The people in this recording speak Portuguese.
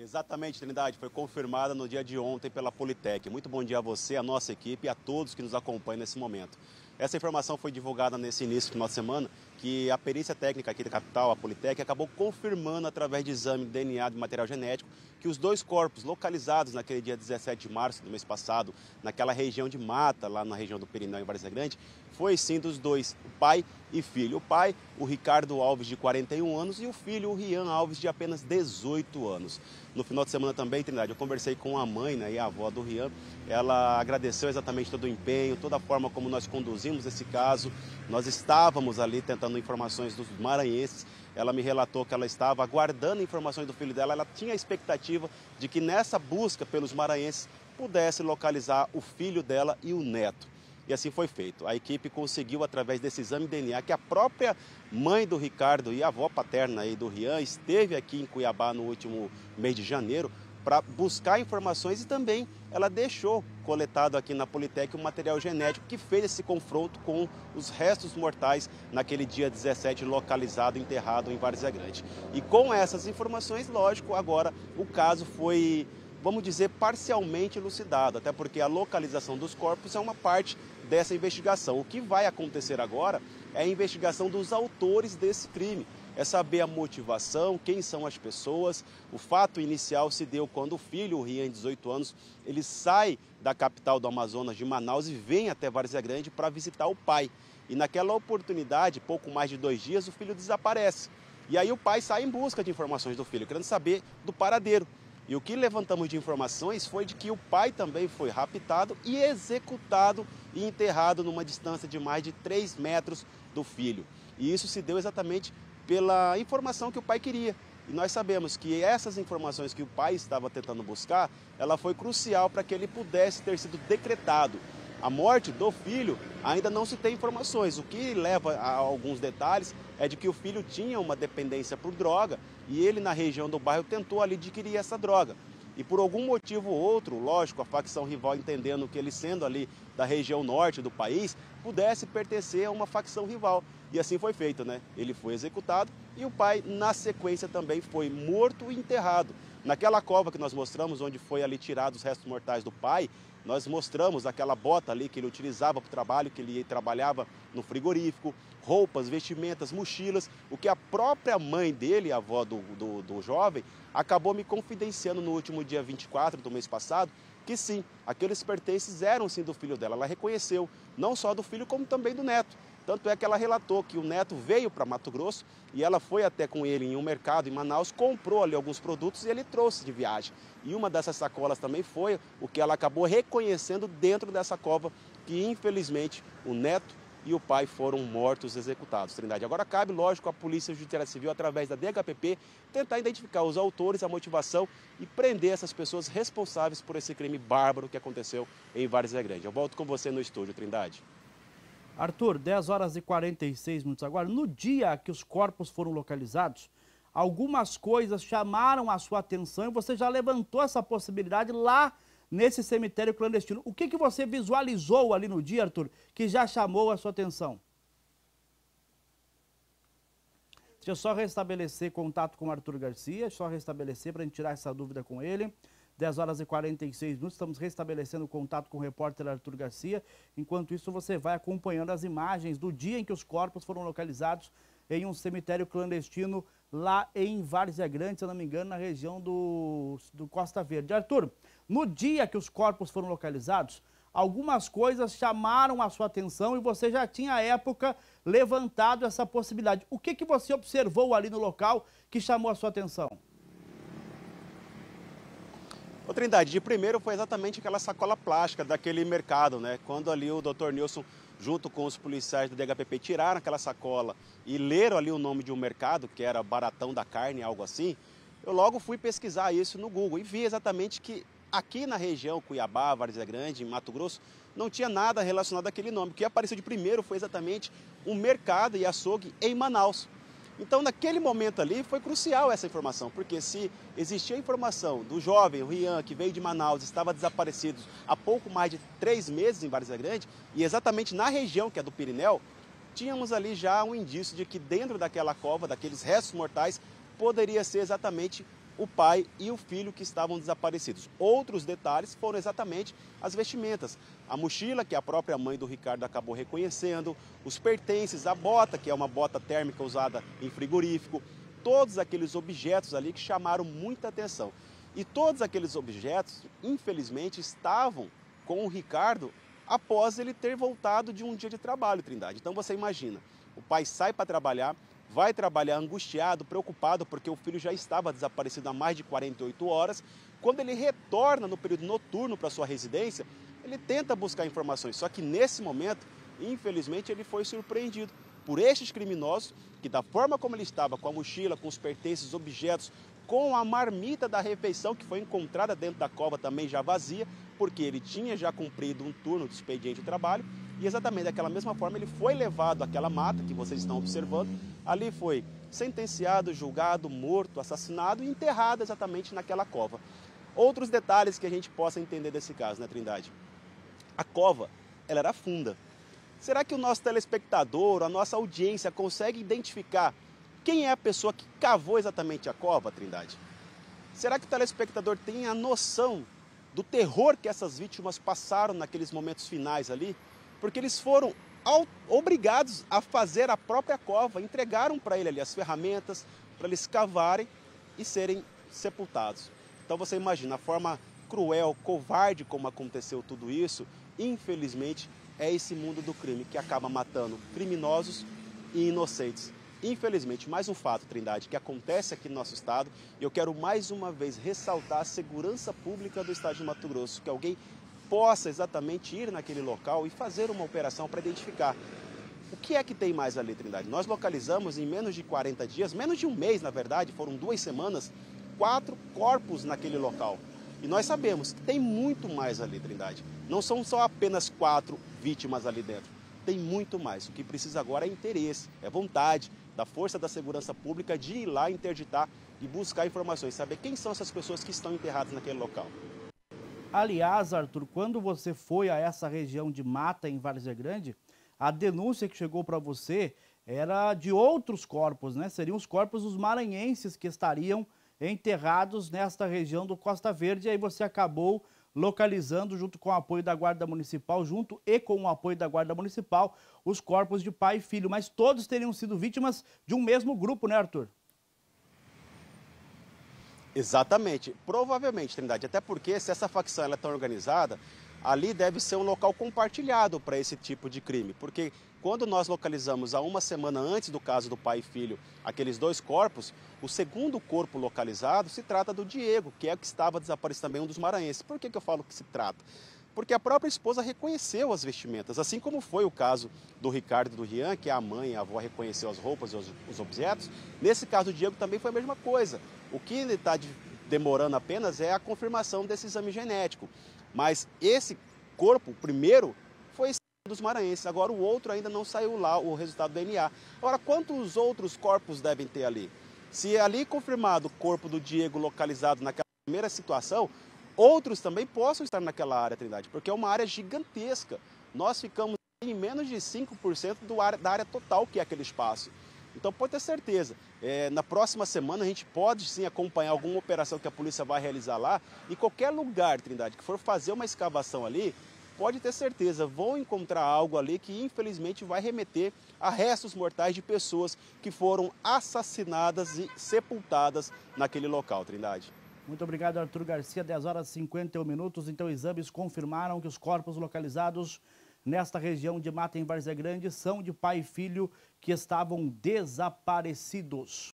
Exatamente, Trindade, foi confirmada no dia de ontem pela Politec. Muito bom dia a você, a nossa equipe e a todos que nos acompanham nesse momento. Essa informação foi divulgada nesse início do final de semana, que a perícia técnica aqui da capital, a Politec, acabou confirmando através de exame de DNA de material genético que os dois corpos localizados naquele dia 17 de março do mês passado, naquela região de mata, lá na região do Pirineu, em Várzea Grande, foi sim dos dois, o pai e filho. O pai, o Ricardo Alves, de 41 anos, e o filho, o Rian Alves, de apenas 18 anos. No final de semana também, Trindade, eu conversei com a mãe, né, e a avó do Rian. Ela agradeceu exatamente todo o empenho, toda a forma como nós conduzimos esse caso. Nós estávamos ali tentando informações dos maranhenses. Ela me relatou que ela estava aguardando informações do filho dela. Ela tinha a expectativa de que nessa busca pelos maranhenses pudesse localizar o filho dela e o neto. E assim foi feito. A equipe conseguiu, através desse exame de DNA, que a própria mãe do Ricardo e a avó paterna aí do Rian esteve aqui em Cuiabá no último mês de janeiro para buscar informações, e também ela deixou coletado aqui na Politec um material genético que fez esse confronto com os restos mortais naquele dia 17, localizado e enterrado em Várzea Grande. E com essas informações, lógico, agora o caso foi, vamos dizer, parcialmente elucidado, até porque a localização dos corpos é uma parte dessa investigação. O que vai acontecer agora é a investigação dos autores desse crime. É saber a motivação, quem são as pessoas. O fato inicial se deu quando o filho, o Rian, de 18 anos, ele sai da capital do Amazonas, de Manaus, e vem até Várzea Grande para visitar o pai. E naquela oportunidade, pouco mais de 2 dias, o filho desaparece. E aí o pai sai em busca de informações do filho, querendo saber do paradeiro. E o que levantamos de informações foi de que o pai também foi raptado e executado e enterrado numa distância de mais de 3 metros do filho. E isso se deu exatamente pela informação que o pai queria. E nós sabemos que essas informações que o pai estava tentando buscar, ela foi crucial para que ele pudesse ter sido decretado. A morte do filho ainda não se tem informações. O que leva a alguns detalhes é de que o filho tinha uma dependência por droga e ele, na região do bairro, tentou ali adquirir essa droga. E por algum motivo ou outro, lógico, a facção rival entendendo que ele, sendo ali da região norte do país, pudesse pertencer a uma facção rival. E assim foi feito, né? Ele foi executado e o pai, na sequência, também foi morto e enterrado. Naquela cova que nós mostramos, onde foi ali tirado os restos mortais do pai, nós mostramos aquela bota ali que ele utilizava para o trabalho, que ele trabalhava no frigorífico, roupas, vestimentas, mochilas, o que a própria mãe dele, a avó do jovem, acabou me confidenciando no último dia 24 do mês passado, que sim, aqueles pertences eram sim do filho dela. Ela reconheceu, não só do filho, como também do neto. Tanto é que ela relatou que o neto veio para Mato Grosso e ela foi até com ele em um mercado em Manaus, comprou ali alguns produtos e ele trouxe de viagem. E uma dessas sacolas também foi o que ela acabou reconhecendo dentro dessa cova, que infelizmente o neto e o pai foram mortos, executados. Trindade, agora cabe, lógico, a Polícia Judiciária Civil, através da DHPP, tentar identificar os autores, a motivação e prender essas pessoas responsáveis por esse crime bárbaro que aconteceu em Várzea Grande. Eu volto com você no estúdio, Trindade. Arthur, 10 horas e 46 minutos agora. No dia que os corpos foram localizados, algumas coisas chamaram a sua atenção e você já levantou essa possibilidade lá nesse cemitério clandestino. O que você visualizou ali no dia, Arthur, que já chamou a sua atenção? Deixa eu só restabelecer contato com o Arthur Garcia, só restabelecer para a gente tirar essa dúvida com ele. 10 horas e 46 minutos, estamos restabelecendo o contato com o repórter Arthur Garcia. Enquanto isso, você vai acompanhando as imagens do dia em que os corpos foram localizados em um cemitério clandestino lá em Várzea Grande, se eu não me engano, na região do Costa Verde. Arthur, no dia que os corpos foram localizados, algumas coisas chamaram a sua atenção e você já tinha, à época, levantado essa possibilidade. O que você observou ali no local que chamou a sua atenção? Ô Trindade, de primeiro foi exatamente aquela sacola plástica daquele mercado, né? Quando ali o Dr. Nilson, junto com os policiais do DHPP, tiraram aquela sacola e leram ali o nome de um mercado, que era Baratão da Carne, algo assim, eu logo fui pesquisar isso no Google e vi exatamente que aqui na região Cuiabá, Várzea Grande, em Mato Grosso, não tinha nada relacionado àquele nome. O que apareceu de primeiro foi exatamente um mercado e açougue em Manaus. Então, naquele momento ali, foi crucial essa informação, porque se existia a informação do jovem, o Rian, que veio de Manaus, estava desaparecido há pouco mais de 3 meses em Várzea Grande, e exatamente na região que é do Pirineu, tínhamos ali já um indício de que dentro daquela cova, daqueles restos mortais, poderia ser exatamente o pai e o filho que estavam desaparecidos. Outros detalhes foram exatamente as vestimentas. A mochila, que a própria mãe do Ricardo acabou reconhecendo, os pertences, a bota, que é uma bota térmica usada em frigorífico, todos aqueles objetos ali que chamaram muita atenção. E todos aqueles objetos, infelizmente, estavam com o Ricardo após ele ter voltado de um dia de trabalho, Trindade. Então você imagina, o pai sai para trabalhar, vai trabalhar angustiado, preocupado, porque o filho já estava desaparecido há mais de 48 horas. Quando ele retorna no período noturno para sua residência, ele tenta buscar informações, só que nesse momento, infelizmente, ele foi surpreendido por estes criminosos, que da forma como ele estava, com a mochila, com os pertences, objetos, com a marmita da refeição, que foi encontrada dentro da cova também já vazia, porque ele tinha já cumprido um turno de expediente de trabalho, e exatamente daquela mesma forma ele foi levado àquela mata que vocês estão observando, ali foi sentenciado, julgado, morto, assassinado e enterrado exatamente naquela cova. Outros detalhes que a gente possa entender desse caso, né, Trindade? A cova, ela era funda. Será que o nosso telespectador, a nossa audiência consegue identificar quem é a pessoa que cavou exatamente a cova, Trindade? Será que o telespectador tem a noção do terror que essas vítimas passaram naqueles momentos finais ali? Porque eles foram obrigados a fazer a própria cova, entregaram para ele ali as ferramentas para eles cavarem e serem sepultados. Então você imagina a forma cruel, covarde como aconteceu tudo isso. Infelizmente, é esse mundo do crime que acaba matando criminosos e inocentes. Infelizmente, mais um fato, Trindade, que acontece aqui no nosso estado, e eu quero mais uma vez ressaltar a segurança pública do estado de Mato Grosso, que alguém possa exatamente ir naquele local e fazer uma operação para identificar o que é que tem mais ali, Trindade. Nós localizamos em menos de 40 dias, menos de um mês, na verdade, foram 2 semanas, 4 corpos naquele local. E nós sabemos que tem muito mais ali, Trindade. Não são só apenas 4 vítimas ali dentro. Tem muito mais. O que precisa agora é interesse, é vontade da força da segurança pública de ir lá interditar e buscar informações, saber quem são essas pessoas que estão enterradas naquele local. Aliás, Arthur, quando você foi a essa região de mata em Várzea Grande, a denúncia que chegou para você era de outros corpos, né? Seriam os corpos dos maranhenses que estariam enterrados nesta região do Costa Verde, e aí você acabou localizando, junto com o apoio da Guarda Municipal, os corpos de pai e filho, mas todos teriam sido vítimas de um mesmo grupo, né, Arthur? Exatamente, provavelmente, Trindade, até porque se essa facção ela é tão organizada, ali deve ser um local compartilhado para esse tipo de crime, porque quando nós localizamos há uma semana antes do caso do pai e filho aqueles 2 corpos, o segundo corpo localizado se trata do Diego, que é o que estava desaparecido também, um dos maranhenses. Por que eu falo que se trata? Porque a própria esposa reconheceu as vestimentas, assim como foi o caso do Ricardo e do Rian, que a mãe e a avó reconheceu as roupas e os objetos. Nesse caso do Diego também foi a mesma coisa. O que está demorando apenas é a confirmação desse exame genético. Mas esse corpo, primeiro, foi dos maranhenses. Agora o outro ainda não saiu lá, o resultado do DNA. Agora, quantos outros corpos devem ter ali? Se ali confirmado o corpo do Diego localizado naquela primeira situação, outros também possam estar naquela área, Trindade, porque é uma área gigantesca. Nós ficamos em menos de 5% da área total que é aquele espaço. Então pode ter certeza, na próxima semana a gente pode sim acompanhar alguma operação que a polícia vai realizar lá. Em qualquer lugar, Trindade, que for fazer uma escavação ali, pode ter certeza, vão encontrar algo ali que infelizmente vai remeter a restos mortais de pessoas que foram assassinadas e sepultadas naquele local, Trindade. Muito obrigado, Arthur Garcia. 10 horas e 51 minutos. Então, exames confirmaram que os corpos localizados nesta região de mata em Várzea Grande são de pai e filho que estavam desaparecidos.